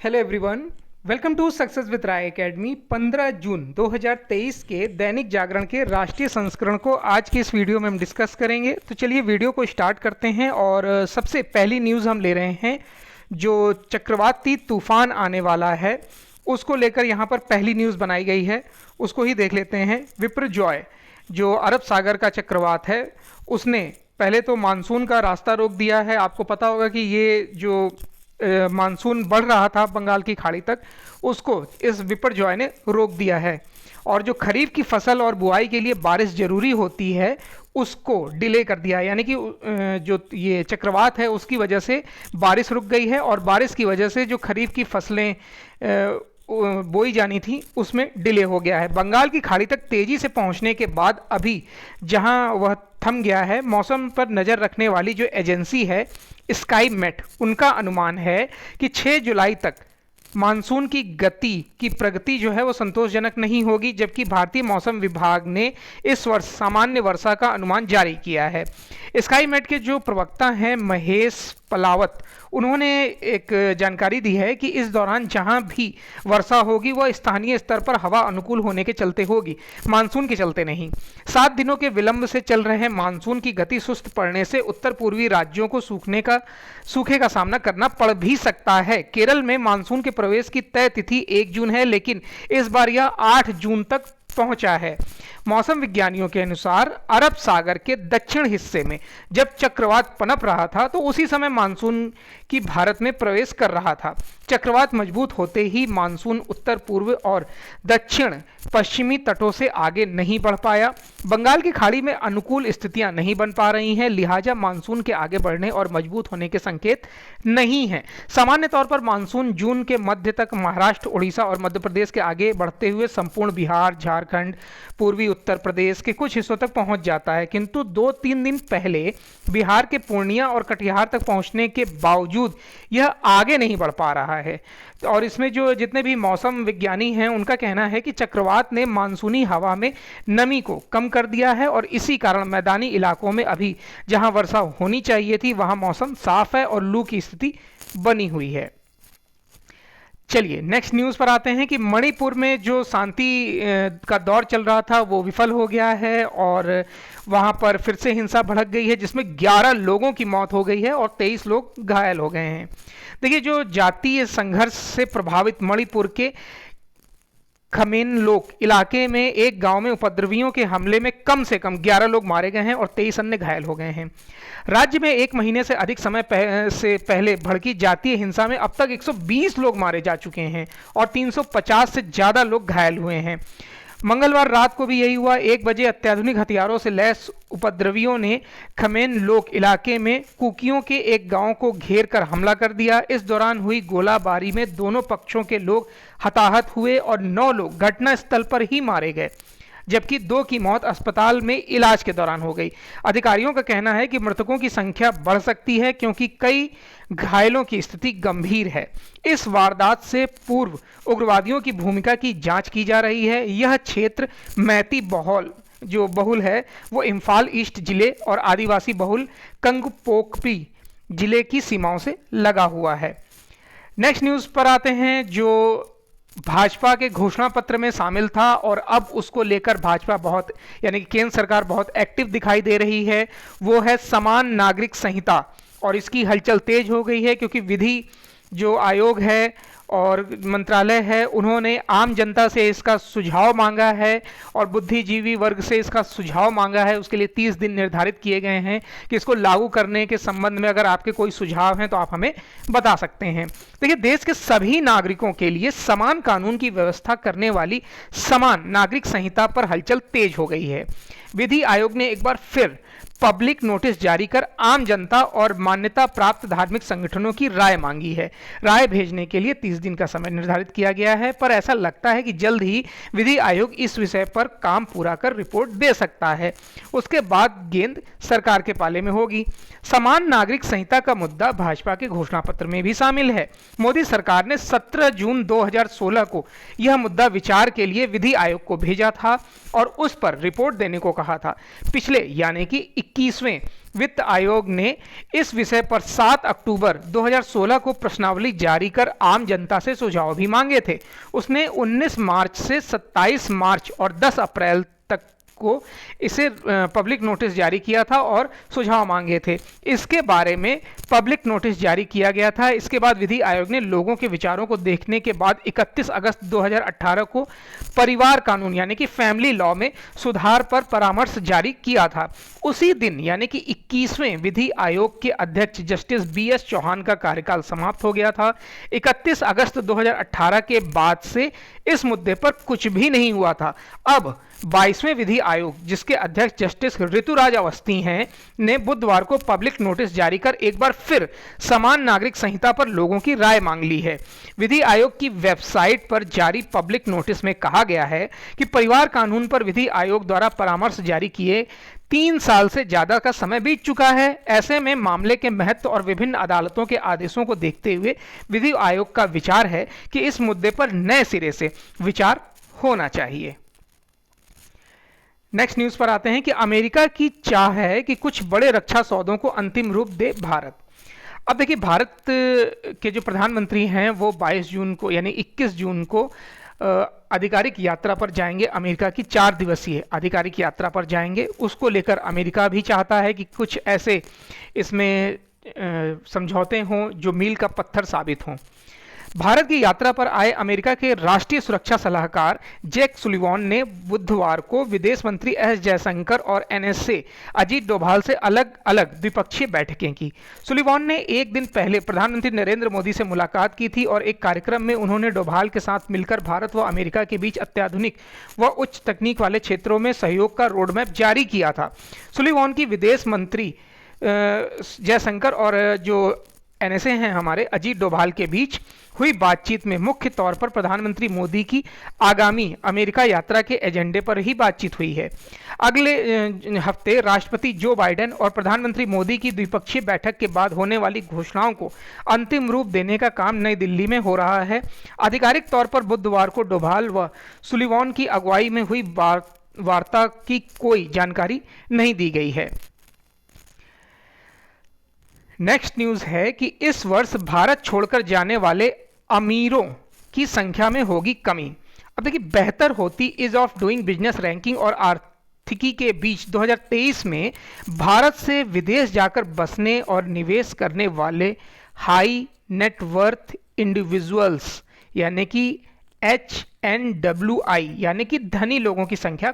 Hello everyone, welcome to success with Rai academy. 15 जून 2023 के दैनिक जागरण के राष्ट्रीय संस्करण को आज के इस वीडियो में हम डिस्कस करेंगे। तो चलिए वीडियो को स्टार्ट करते हैं। और सबसे पहली न्यूज़ हम ले रहे हैं, जो चक्रवाती तूफान आने वाला है उसको लेकर यहाँ पर पहली न्यूज़ बनाई गई है, उसको ही देख लेते हैं। विपरजॉय जो अरब सागर का चक्रवात है, उसने पहले तो मानसून का रास्ता रोक दिया है। आपको पता होगा कि ये जो मानसून बढ़ रहा था बंगाल की खाड़ी तक, उसको इस विपरजॉय ने रोक दिया है। और जो खरीफ की फसल और बुआई के लिए बारिश जरूरी होती है उसको डिले कर दिया है। यानी कि जो ये चक्रवात है उसकी वजह से बारिश रुक गई है, और बारिश की वजह से जो खरीफ की फसलें बोई जानी थी उसमें डिले हो गया है। बंगाल की खाड़ी तक तेजी से पहुंचने के बाद अभी जहां वह थम गया है, मौसम पर नज़र रखने वाली जो एजेंसी है स्काईमेट, उनका अनुमान है कि 6 जुलाई तक मानसून की प्रगति जो है वो संतोषजनक नहीं होगी। जबकि भारतीय मौसम विभाग ने इस वर्ष सामान्य वर्षा का अनुमान जारी किया है। स्काईमेट के जो प्रवक्ता हैं महेश पलावत, उन्होंने एक जानकारी दी है कि इस दौरान जहां भी वर्षा होगी वह स्थानीय स्तर पर हवा अनुकूल होने के चलते होगी, मानसून के चलते नहीं। 7 दिनों के विलंब से चल रहे मानसून की गति सुस्त पड़ने से उत्तर पूर्वी राज्यों को सूखे का सामना करना पड़ भी सकता है। केरल में मानसून के प्रवेश की तय तिथि 1 जून है, लेकिन इस बार यह 8 जून तक पहुंचा है। मौसम विज्ञानियों के अनुसार अरब सागर के दक्षिण हिस्से में जब चक्रवात पनप रहा था तो उसी समय मानसून की भारत में प्रवेश कर रहा था। चक्रवात मजबूत होते ही मानसून उत्तर पूर्व और दक्षिण पश्चिमी तटों से आगे नहीं बढ़ पाया। बंगाल की खाड़ी में अनुकूल स्थितियां नहीं बन पा रही हैं, लिहाजा मानसून के आगे बढ़ने और मजबूत होने के संकेत नहीं हैं। सामान्य तौर पर मानसून जून के मध्य तक महाराष्ट्र, उड़ीसा और मध्य प्रदेश के आगे बढ़ते हुए संपूर्ण बिहार, झारखंड, पूर्वी उत्तर प्रदेश के कुछ हिस्सों तक पहुंच जाता है, किंतु 2-3 दिन पहले बिहार के पूर्णिया और कटिहार तक पहुंचने के बावजूद यह आगे नहीं बढ़ पा रहा है। और इसमें जो जितने भी मौसम विज्ञानी हैं उनका कहना है कि चक्रवात ने मानसूनी हवा में नमी को कम कर दिया है, और इसी कारण मैदानी इलाकों में अभी जहां वर्षा होनी चाहिए थी वहां मौसम साफ है और लू की स्थिति बनी हुई है। चलिए नेक्स्ट न्यूज़ पर आते हैं कि मणिपुर में जो शांति का दौर चल रहा था वो विफल हो गया है, और वहां पर फिर से हिंसा भड़क गई है, जिसमें 11 लोगों की मौत हो गई है और 23 लोग घायल हो गए हैं। देखिए, जो जातीय संघर्ष से प्रभावित मणिपुर के खमेनलोक इलाके में एक गांव में उपद्रवियों के हमले में कम से कम 11 लोग मारे गए हैं और 23 अन्य घायल हो गए हैं। राज्य में 1 महीने से अधिक समय से पहले भड़की जातीय हिंसा में अब तक 120 लोग मारे जा चुके हैं और 350 से ज़्यादा लोग घायल हुए हैं। मंगलवार रात को भी यही हुआ। 1 बजे अत्याधुनिक हथियारों से लैस उपद्रवियों ने खमेनलोक इलाके में कुकियों के एक गांव को घेर कर हमला कर दिया। इस दौरान हुई गोलाबारी में दोनों पक्षों के लोग हताहत हुए और 9 लोग घटनास्थल पर ही मारे गए, जबकि 2 की मौत अस्पताल में इलाज के दौरान हो गई। अधिकारियों का कहना है कि मृतकों की संख्या बढ़ सकती है क्योंकि कई घायलों की स्थिति गंभीर है। इस वारदात से पूर्व उग्रवादियों की भूमिका की जांच की जा रही है। यह क्षेत्र मैती बहुल है, वो इम्फाल ईस्ट जिले और आदिवासी बहुल कंगपोकपी जिले की सीमाओं से लगा हुआ है। नेक्स्ट न्यूज़ पर आते हैं, जो भाजपा के घोषणा पत्र में शामिल था और अब उसको लेकर भाजपा यानी कि केंद्र सरकार बहुत एक्टिव दिखाई दे रही है, वो है समान नागरिक संहिता। और इसकी हलचल तेज हो गई है क्योंकि विधि जो आयोग है और मंत्रालय है, उन्होंने आम जनता से इसका सुझाव मांगा है और बुद्धिजीवी वर्ग से इसका सुझाव मांगा है। उसके लिए 30 दिन निर्धारित किए गए हैं कि इसको लागू करने के संबंध में अगर आपके कोई सुझाव हैं तो आप हमें बता सकते हैं। देखिए, देश के सभी नागरिकों के लिए समान कानून की व्यवस्था करने वाली समान नागरिक संहिता पर हलचल तेज हो गई है। विधि आयोग ने एक बार फिर पब्लिक नोटिस जारी कर आम जनता और मान्यता प्राप्त धार्मिक संगठनों की राय मांगी है। राय भेजने के लिए 30 दिन का समय निर्धारित किया गया है, पर ऐसा लगता है कि जल्द ही विधि आयोग इस विषय पर काम पूरा कर रिपोर्ट दे सकता है। उसके बाद गेंद सरकार के पाले में होगी। समान नागरिक संहिता का मुद्दा भाजपा के घोषणा पत्र में भी शामिल है। मोदी सरकार ने 17 जून 2016 को यह मुद्दा विचार के लिए विधि आयोग को भेजा था और उस पर रिपोर्ट देने को कहा था। पिछले यानी कि 21वें वित्त आयोग ने इस विषय पर 7 अक्टूबर 2016 को प्रश्नावली जारी कर आम जनता से सुझाव भी मांगे थे। उसने 19 मार्च से 27 मार्च और 10 अप्रैल तक को इसे पब्लिक नोटिस जारी किया था और सुझाव मांगे थे। इसके बारे में पब्लिक नोटिस जारी किया गया था। इसके बाद विधि आयोग ने लोगों के विचारों को देखने के बाद 31 अगस्त 2018 को परिवार कानून यानी कि फैमिली लॉ में सुधार पर परामर्श जारी किया था। उसी दिन यानी कि 21वें विधि आयोग के अध्यक्ष जस्टिस BS चौहान का कार्यकाल समाप्त हो गया था। 31 अगस्त 2018 के बाद से इस मुद्दे पर कुछ भी नहीं हुआ था। अब 22वें विधि आयोग, जिसके अध्यक्ष जस्टिस ऋतुराज अवस्थी हैं, ने बुधवार को पब्लिक नोटिस जारी कर एक बार फिर समान नागरिक संहिता पर लोगों की राय मांग ली है। विधि आयोग की वेबसाइट पर जारी पब्लिक नोटिस में कहा गया है कि परिवार कानून पर विधि आयोग द्वारा परामर्श जारी किए 3 साल से ज्यादा का समय बीत चुका है। ऐसे में मामले के महत्व और विभिन्न अदालतों के आदेशों को देखते हुए विधि आयोग का विचार है कि इस मुद्दे पर नए सिरे से विचार होना चाहिए। नेक्स्ट न्यूज पर आते हैं कि अमेरिका की चाह है कि कुछ बड़े रक्षा सौदों को अंतिम रूप दे भारत। अब देखिए, भारत के जो प्रधानमंत्री हैं वो 22 जून को यानी 21 जून को आधिकारिक यात्रा पर जाएंगे। अमेरिका की 4 दिवसीय आधिकारिक यात्रा पर जाएंगे। उसको लेकर अमेरिका भी चाहता है कि कुछ ऐसे इसमें समझौते हों जो मील का पत्थर साबित हों। भारत की यात्रा पर आए अमेरिका के राष्ट्रीय सुरक्षा सलाहकार जैक सुलिवान ने बुधवार को विदेश मंत्री एस जयशंकर और NSA अजीत डोभाल से अलग अलग द्विपक्षीय बैठकें की। सुलिवान ने एक दिन पहले प्रधानमंत्री नरेंद्र मोदी से मुलाकात की थी और एक कार्यक्रम में उन्होंने डोभाल के साथ मिलकर भारत व अमेरिका के बीच अत्याधुनिक व उच्च तकनीक वाले क्षेत्रों में सहयोग का रोडमैप जारी किया था। सुलिवान की विदेश मंत्री जयशंकर और जो NSA हैं हमारे अजीत डोभाल के बीच हुई बातचीत में मुख्य तौर पर प्रधानमंत्री मोदी की आगामी अमेरिका यात्रा के एजेंडे पर ही बातचीत हुई है। अगले हफ्ते राष्ट्रपति जो बाइडेन और प्रधानमंत्री मोदी की द्विपक्षीय बैठक के बाद होने वाली घोषणाओं को अंतिम रूप देने का काम नई दिल्ली में हो रहा है। आधिकारिक तौर पर बुधवार को डोभाल व सुलिवान की अगुवाई में हुई वार्ता की कोई जानकारी नहीं दी गई है। नेक्स्ट न्यूज है कि इस वर्ष भारत छोड़कर जाने वाले अमीरों की संख्या में होगी कमी। अब देखिए, बेहतर होती is of doing business ranking और आर्थिकी के बीच 2023 में भारत से विदेश जाकर बसने और निवेश करने वाले हाई नेटवर्थ इंडिविजुअल्स यानी कि HNWI यानी कि धनी लोगों की संख्या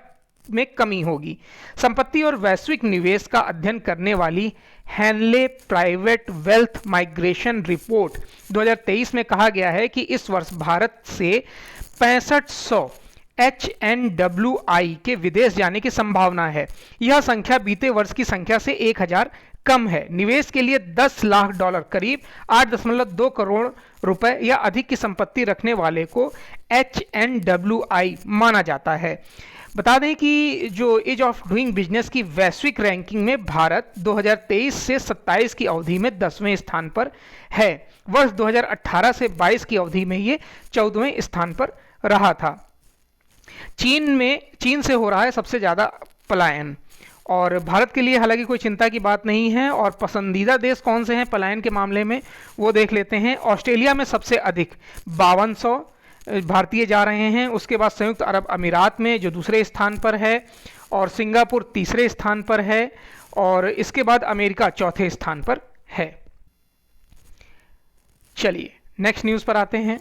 में कमी होगी। संपत्ति और वैश्विक निवेश का अध्ययन करने वाली Henle private wealth migration report 2023 में कहा गया है कि इस वर्ष भारत से 6500 HNWI के विदेश जाने की संभावना है। यह संख्या बीते वर्ष की संख्या से 1000 कम है। निवेश के लिए $10 लाख करीब 8.2 करोड़ रुपए या अधिक की संपत्ति रखने वाले को HNWI माना जाता है। बता दें कि जो एज ऑफ डूइंग बिजनेस की वैश्विक रैंकिंग में भारत 2023 से 27 की अवधि में 10वें स्थान पर है। वर्ष 2018 से 22 की अवधि में ये 14वें स्थान पर रहा था। चीन से हो रहा है सबसे ज़्यादा पलायन और भारत के लिए हालांकि कोई चिंता की बात नहीं है। और पसंदीदा देश कौन से हैं पलायन के मामले में वो देख लेते हैं। ऑस्ट्रेलिया में सबसे अधिक 5200 भारतीय जा रहे हैं। उसके बाद संयुक्त अरब अमीरात में जो दूसरे स्थान पर है और सिंगापुर तीसरे स्थान पर है और इसके बाद अमेरिका चौथे स्थान पर है। चलिए नेक्स्ट न्यूज़ पर आते हैं।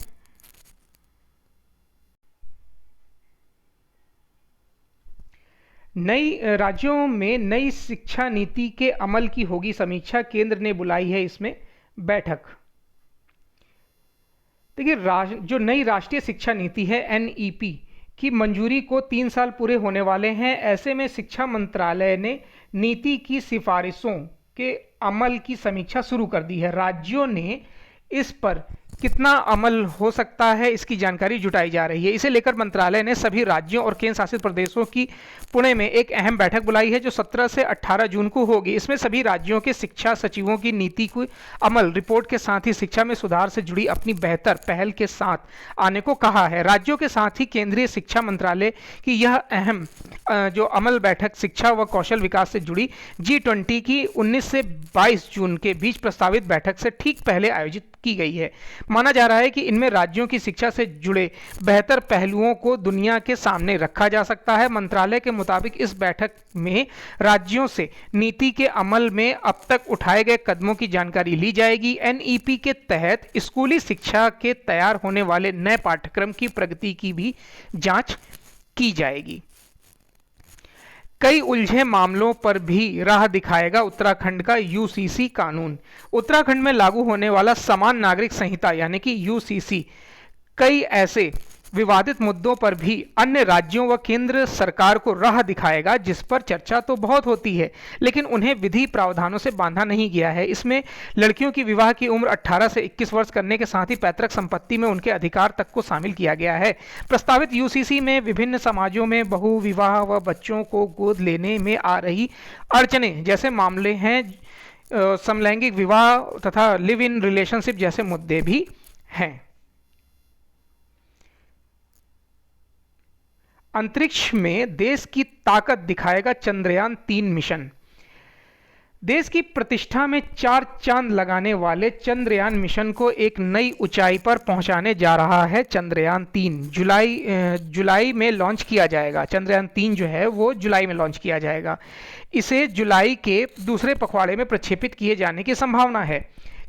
नई राज्यों में नई शिक्षा नीति के अमल की होगी समीक्षा, केंद्र ने बुलाई है इसमें बैठक। देखिए, जो नई राष्ट्रीय शिक्षा नीति है NEP की मंजूरी को 3 साल पूरे होने वाले हैं। ऐसे में शिक्षा मंत्रालय ने नीति की सिफारिशों के अमल की समीक्षा शुरू कर दी है। राज्यों ने इस पर कितना अमल हो सकता है, इसकी जानकारी जुटाई जा रही है। इसे लेकर मंत्रालय ने सभी राज्यों और केंद्र शासित प्रदेशों की पुणे में एक अहम बैठक बुलाई है जो 17 से 18 जून को होगी। इसमें सभी राज्यों के शिक्षा सचिवों की नीति को अमल रिपोर्ट के साथ ही शिक्षा में सुधार से जुड़ी अपनी बेहतर पहल के साथ आने को कहा है। राज्यों के साथ ही केंद्रीय शिक्षा मंत्रालय की यह अहम जो अमल बैठक शिक्षा व कौशल विकास से जुड़ी G20 की 19 से 22 जून के बीच प्रस्तावित बैठक से ठीक पहले आयोजित की गई है। माना जा रहा है कि इनमें राज्यों की शिक्षा से जुड़े बेहतर पहलुओं को दुनिया के सामने रखा जा सकता है। मंत्रालय के मुताबिक इस बैठक में राज्यों से नीति के अमल में अब तक उठाए गए कदमों की जानकारी ली जाएगी। एनईपी के तहत स्कूली शिक्षा के तैयार होने वाले नए पाठ्यक्रम की प्रगति की भी जांच की जाएगी। कई उलझे मामलों पर भी राह दिखाएगा उत्तराखंड का यूसीसी कानून। उत्तराखंड में लागू होने वाला समान नागरिक संहिता यानी कि यूसीसी कई ऐसे विवादित मुद्दों पर भी अन्य राज्यों व केंद्र सरकार को राह दिखाएगा जिस पर चर्चा तो बहुत होती है, लेकिन उन्हें विधि प्रावधानों से बांधा नहीं गया है। इसमें लड़कियों की विवाह की उम्र 18 से 21 वर्ष करने के साथ ही पैतृक संपत्ति में उनके अधिकार तक को शामिल किया गया है। प्रस्तावित यूसीसी में विभिन्न समाजों में बहु विवाह व बच्चों को गोद लेने में आ रही अड़चनें जैसे मामले हैं, समलैंगिक विवाह तथा लिव इन रिलेशनशिप जैसे मुद्दे भी हैं। अंतरिक्ष में देश की ताकत दिखाएगा चंद्रयान 3 मिशन। देश की प्रतिष्ठा में 4 चांद लगाने वाले चंद्रयान मिशन को एक नई ऊंचाई पर पहुंचाने जा रहा है। चंद्रयान 3 जुलाई में लॉन्च किया जाएगा। चंद्रयान 3 जो है वो जुलाई में लॉन्च किया जाएगा। इसे जुलाई के दूसरे पखवाड़े में प्रक्षेपित किए जाने की संभावना है।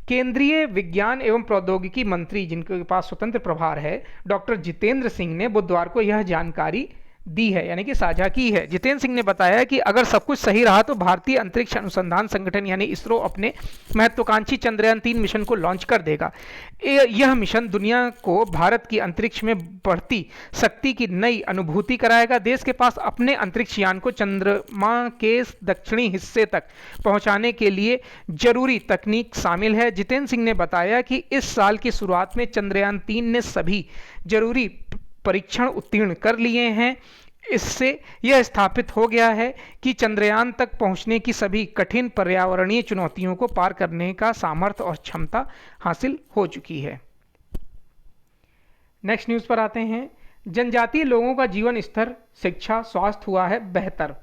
केंद्रीय विज्ञान एवं प्रौद्योगिकी मंत्री, जिनके पास स्वतंत्र प्रभार है, डॉक्टर जितेंद्र सिंह ने बुधवार को यह जानकारी दी है, यानी कि साझा की है। जितेंद्र सिंह ने बताया कि अगर सब कुछ सही रहा तो भारतीय अंतरिक्ष अनुसंधान संगठन यानी इसरो अपने महत्वाकांक्षी चंद्रयान 3 मिशन को लॉन्च कर देगा। यह मिशन दुनिया को भारत की अंतरिक्ष में बढ़ती शक्ति की नई अनुभूति कराएगा। देश के पास अपने अंतरिक्ष यान को चंद्रमा के दक्षिणी हिस्से तक पहुंचाने के लिए जरूरी तकनीक शामिल है। जितेंद्र सिंह ने बताया कि इस साल की शुरुआत में चंद्रयान 3 ने सभी जरूरी परीक्षण उत्तीर्ण कर लिए हैं। इससे यह स्थापित हो गया है कि चंद्रयान तक पहुंचने की सभी कठिन पर्यावरणीय चुनौतियों को पार करने का सामर्थ्य और क्षमता हासिल हो चुकी है। नेक्स्ट न्यूज़ पर आते हैं। जनजातीय लोगों का जीवन स्तर, शिक्षा, स्वास्थ्य हुआ है बेहतर।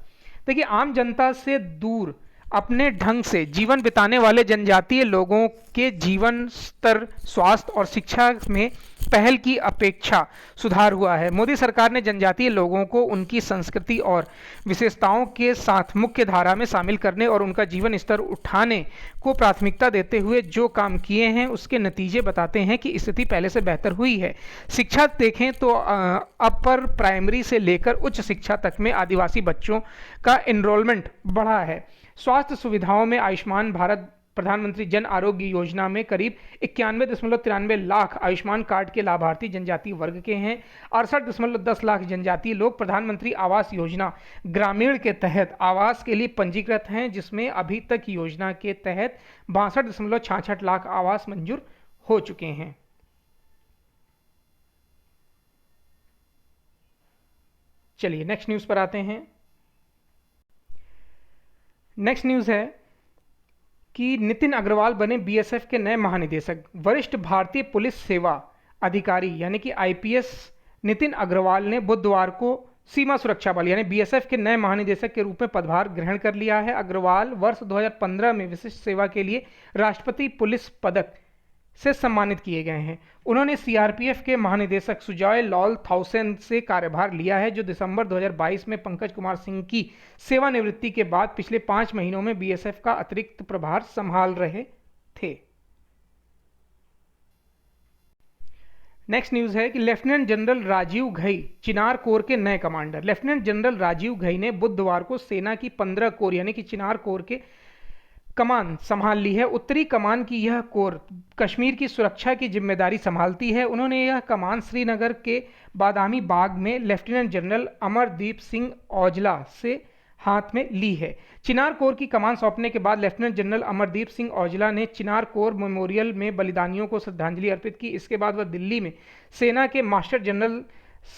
देखिए, आम जनता से दूर अपने ढंग से जीवन बिताने वाले जनजातीय लोगों के जीवन स्तर, स्वास्थ्य और शिक्षा में पहल की अपेक्षा सुधार हुआ है। मोदी सरकार ने जनजातीय लोगों को उनकी संस्कृति और विशेषताओं के साथ मुख्य धारा में शामिल करने और उनका जीवन स्तर उठाने को प्राथमिकता देते हुए जो काम किए हैं उसके नतीजे बताते हैं कि स्थिति पहले से बेहतर हुई है। शिक्षा देखें तो अपर प्राइमरी से लेकर उच्च शिक्षा तक में आदिवासी बच्चों का एनरोलमेंट बढ़ा है। स्वास्थ्य सुविधाओं में आयुष्मान भारत प्रधानमंत्री जन आरोग्य योजना में करीब 91.93 लाख आयुष्मान कार्ड के लाभार्थी जनजातीय वर्ग के हैं। 68.10 लाख जनजातीय लोग प्रधानमंत्री आवास योजना ग्रामीण के तहत आवास के लिए पंजीकृत हैं, जिसमें अभी तक योजना के तहत 62.66 लाख आवास मंजूर हो चुके हैं। चलिए नेक्स्ट न्यूज़ पर आते हैं। नेक्स्ट न्यूज़ है कि नितिन अग्रवाल बने बीएसएफ के नए महानिदेशक। वरिष्ठ भारतीय पुलिस सेवा अधिकारी यानी कि आईपीएस नितिन अग्रवाल ने बुधवार को सीमा सुरक्षा बल यानी बीएसएफ के नए महानिदेशक के रूप में पदभार ग्रहण कर लिया है। अग्रवाल वर्ष 2015 में विशिष्ट सेवा के लिए राष्ट्रपति पुलिस पदक से सम्मानित किए गए हैं। उन्होंने सीआरपीएफ के महानिदेशक सुजॉय लॉल थाउसेन से कार्यभार लिया है, जो दिसंबर 2022 में पंकज कुमार सिंह की सेवानिवृत्ति के बाद पिछले 5 महीनों में बीएसएफ का अतिरिक्त प्रभार संभाल रहे थे। नेक्स्ट न्यूज़ है कि lieutenant general Rajiv Ghai Chinar corps के नए commander. Lieutenant general Rajiv Ghai ने बुधवार को सेना की 15 कोर यानी कि चिनार कोर के कमान संभाल ली है। उत्तरी कमान की यह कोर कश्मीर की सुरक्षा की जिम्मेदारी संभालती है। उन्होंने यह कमान श्रीनगर के बादामी बाग में लेफ्टिनेंट जनरल अमरदीप सिंह औजला से हाथ में ली है। चिनार कोर की कमान सौंपने के बाद लेफ्टिनेंट जनरल अमरदीप सिंह औजला ने चिनार कोर मेमोरियल में बलिदानियों को श्रद्धांजलि अर्पित की। इसके बाद वह दिल्ली में सेना के मास्टर जनरल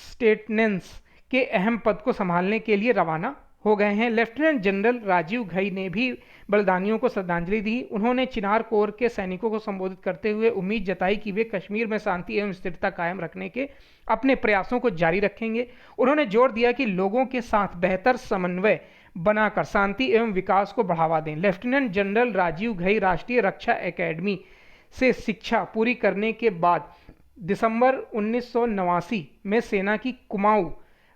स्टेटनेंस के अहम पद को संभालने के लिए रवाना हो गए हैं। लेफ्टिनेंट जनरल राजीव घई ने भी बलिदानियों को श्रद्धांजलि दी। उन्होंने चिनार कोर के सैनिकों को संबोधित करते हुए उम्मीद जताई कि वे कश्मीर में शांति एवं स्थिरता कायम रखने के अपने प्रयासों को जारी रखेंगे। उन्होंने जोर दिया कि लोगों के साथ बेहतर समन्वय बनाकर शांति एवं विकास को बढ़ावा दें। लेफ्टिनेंट जनरल राजीव घई राष्ट्रीय रक्षा एकेडमी से शिक्षा पूरी करने के बाद दिसंबर 1989 में सेना की कुमाऊं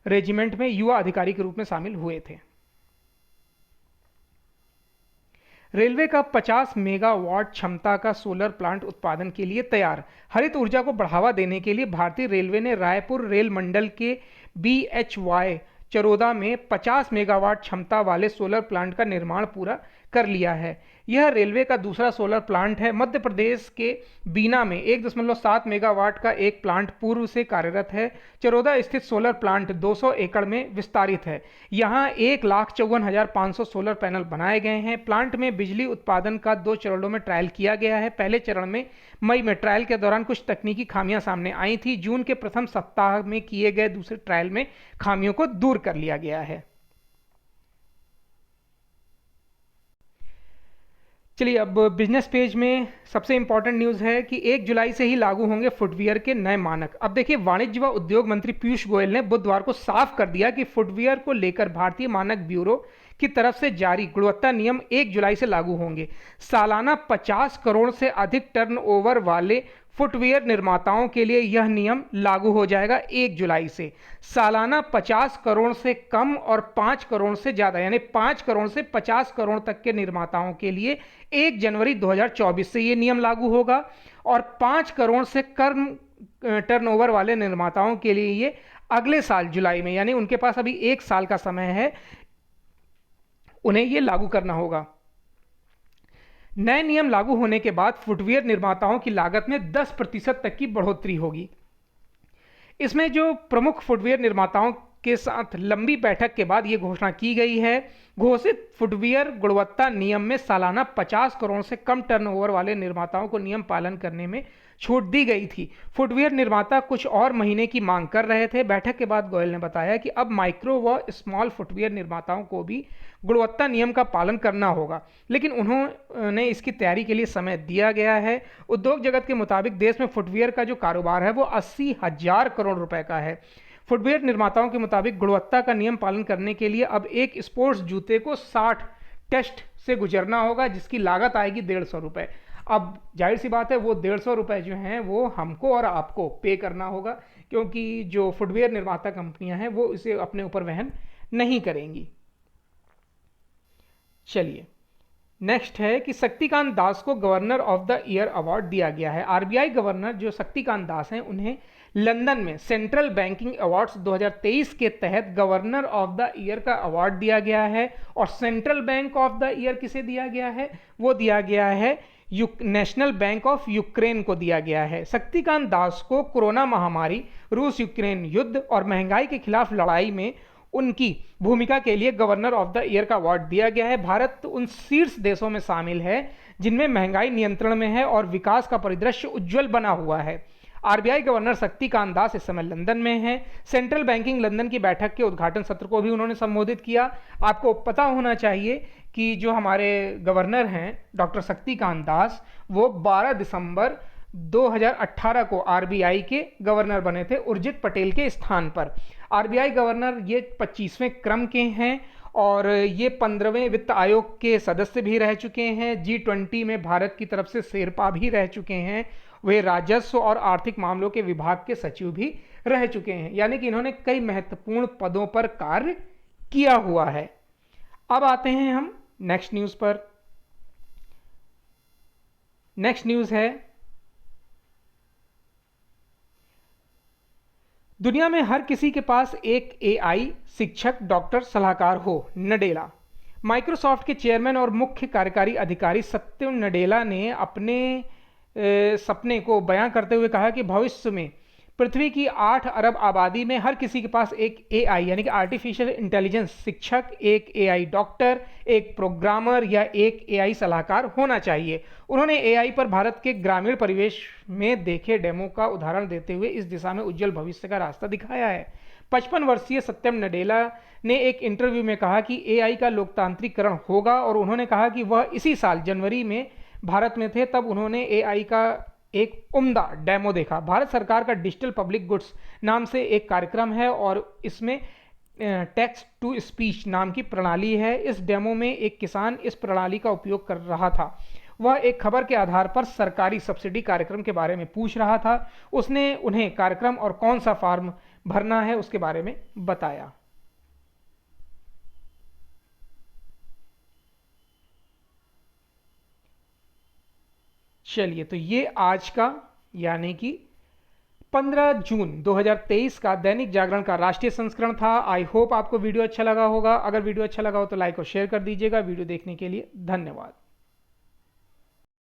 रेजिमेंट में युवा अधिकारी के रूप में शामिल हुए थे। रेलवे का 50 मेगावाट क्षमता का सोलर प्लांट उत्पादन के लिए तैयार। हरित ऊर्जा को बढ़ावा देने के लिए भारतीय रेलवे ने रायपुर रेल मंडल के BHY चरोदा में 50 मेगावाट क्षमता वाले सोलर प्लांट का निर्माण पूरा कर लिया है। यह रेलवे का दूसरा सोलर प्लांट है। मध्य प्रदेश के बीना में 1.7 मेगावाट का एक प्लांट पूर्व से कार्यरत है। चरोदा स्थित सोलर प्लांट 200 एकड़ में विस्तारित है। यहाँ 1,54,500 सोलर पैनल बनाए गए हैं। प्लांट में बिजली उत्पादन का 2 चरणों में ट्रायल किया गया है। पहले चरण में मई में ट्रायल के दौरान कुछ तकनीकी खामियां सामने आई थी। जून के प्रथम सप्ताह में किए गए दूसरे ट्रायल में खामियों को दूर कर लिया गया है। चलिए अब बिजनेस पेज में सबसे इंपॉर्टेंट न्यूज़ है कि 1 जुलाई से ही लागू होंगे फुटवियर के नए मानक। अब देखिए, वाणिज्य व उद्योग मंत्री पीयूष गोयल ने बुधवार को साफ कर दिया कि फुटवियर को लेकर भारतीय मानक ब्यूरो की तरफ से जारी गुणवत्ता नियम 1 जुलाई से लागू होंगे। सालाना 50 करोड़ से अधिक टर्नओवर वाले फुटवियर निर्माताओं के लिए यह नियम लागू हो जाएगा 1 जुलाई से। सालाना 50 करोड़ से कम और 5 करोड़ से ज़्यादा यानी 5 करोड़ से 50 करोड़ तक के निर्माताओं के लिए 1 जनवरी 2024 से ये नियम लागू होगा और 5 करोड़ से कम टर्नओवर वाले निर्माताओं के लिए ये अगले साल जुलाई में, यानी उनके पास अभी 1 साल का समय है, उन्हें ये लागू करना होगा। नए नियम लागू होने के बाद फुटवियर निर्माताओं की लागत में 10% तक की बढ़ोतरी होगी। इसमें जो प्रमुख फुटवियर निर्माताओं के साथ लंबी बैठक के बाद ये घोषणा की गई है। घोषित फुटवियर गुणवत्ता नियम में सालाना 50 करोड़ से कम टर्नओवर वाले निर्माताओं को नियम पालन करने में छूट दी गई थी। फुटवियर निर्माता कुछ और महीने की मांग कर रहे थे। बैठक के बाद गोयल ने बताया कि अब माइक्रो व स्मॉल फुटवियर निर्माताओं को भी गुणवत्ता नियम का पालन करना होगा, लेकिन उन्होंने इसकी तैयारी के लिए समय दिया गया है। उद्योग जगत के मुताबिक देश में फुटवियर का जो कारोबार है वो 80,000 करोड़ रुपए का है। फुटवियर निर्माताओं के मुताबिक गुणवत्ता का नियम पालन करने के लिए अब एक स्पोर्ट्स जूते को 60 टेस्ट से गुजरना होगा, जिसकी लागत आएगी 150 रुपये। अब जाहिर सी बात है वो 150 रुपये जो हैं वो हमको और आपको पे करना होगा, क्योंकि जो फुटवियर निर्माता कंपनियां हैं वो इसे अपने ऊपर वहन नहीं करेंगी। चलिए नेक्स्ट है कि शक्तिकांत दास को governor of the year award दिया गया है। आरबीआई गवर्नर जो शक्तिकांत दास हैं उन्हें लंदन में सेंट्रल बैंकिंग अवार्ड्स 2023 के तहत गवर्नर ऑफ द ईयर का अवार्ड दिया गया है। और central bank of the year किसे दिया गया है? वो दिया गया है नेशनल बैंक ऑफ यूक्रेन को दिया गया है। शक्तिकांत दास को कोरोना महामारी, रूस यूक्रेन युद्ध और महंगाई के खिलाफ लड़ाई में उनकी भूमिका के लिए गवर्नर ऑफ द ईयर का अवार्ड दिया गया है। भारत उन शीर्ष देशों में शामिल है जिनमें महंगाई नियंत्रण में है और विकास का परिदृश्य उज्जवल बना हुआ है। आरबीआई गवर्नर शक्तिकांत दास इस समय लंदन में हैं। सेंट्रल बैंकिंग लंदन की बैठक के उद्घाटन सत्र को भी उन्होंने संबोधित किया। आपको पता होना चाहिए कि जो हमारे गवर्नर हैं डॉक्टर शक्तिकांत दास, वो 12 दिसंबर 2018 को आरबीआई के गवर्नर बने थे उर्जित पटेल के स्थान पर। आरबीआई गवर्नर ये 25वें क्रम के हैं और ये 15वें वित्त आयोग के सदस्य भी रह चुके हैं। G20 में भारत की तरफ से शेरपा भी रह चुके हैं। वे राजस्व और आर्थिक मामलों के विभाग के सचिव भी रह चुके हैं, यानी कि इन्होंने कई महत्वपूर्ण पदों पर कार्य किया हुआ है। अब आते हैं हम नेक्स्ट न्यूज़ पर। नेक्स्ट न्यूज़ है, दुनिया में हर किसी के पास एक एआई शिक्षक, डॉक्टर, सलाहकार हो। नडेला। माइक्रोसॉफ्ट के चेयरमैन और मुख्य कार्यकारी अधिकारी सत्य नडेला ने अपने सपने को बयां करते हुए कहा कि भविष्य में पृथ्वी की 8 अरब आबादी में हर किसी के पास एक एआई यानी कि आर्टिफिशियल इंटेलिजेंस शिक्षक, एक एआई डॉक्टर, एक प्रोग्रामर या एक एआई सलाहकार होना चाहिए। उन्होंने एआई पर भारत के ग्रामीण परिवेश में देखे डेमो का उदाहरण देते हुए इस दिशा में उज्जवल भविष्य का रास्ता दिखाया है। 55 वर्षीय सत्यम नडेला ने एक इंटरव्यू में कहा कि एआई का लोकतांत्रिकरण होगा, और उन्होंने कहा कि वह इसी साल जनवरी में भारत में थे, तब उन्होंने एआई का एक उम्दा डेमो देखा। भारत सरकार का डिजिटल पब्लिक गुड्स नाम से एक कार्यक्रम है और इसमें टेक्स्ट टू स्पीच नाम की प्रणाली है। इस डेमो में एक किसान इस प्रणाली का उपयोग कर रहा था। वह एक खबर के आधार पर सरकारी सब्सिडी कार्यक्रम के बारे में पूछ रहा था। उसने उन्हें कार्यक्रम और कौन सा फॉर्म भरना है उसके बारे में बताया। चलिए, तो ये आज का यानी कि 15 जून 2023 का दैनिक जागरण का राष्ट्रीय संस्करण था। आई होप आपको वीडियो अच्छा लगा होगा। अगर वीडियो अच्छा लगा हो तो लाइक और शेयर कर दीजिएगा। वीडियो देखने के लिए धन्यवाद।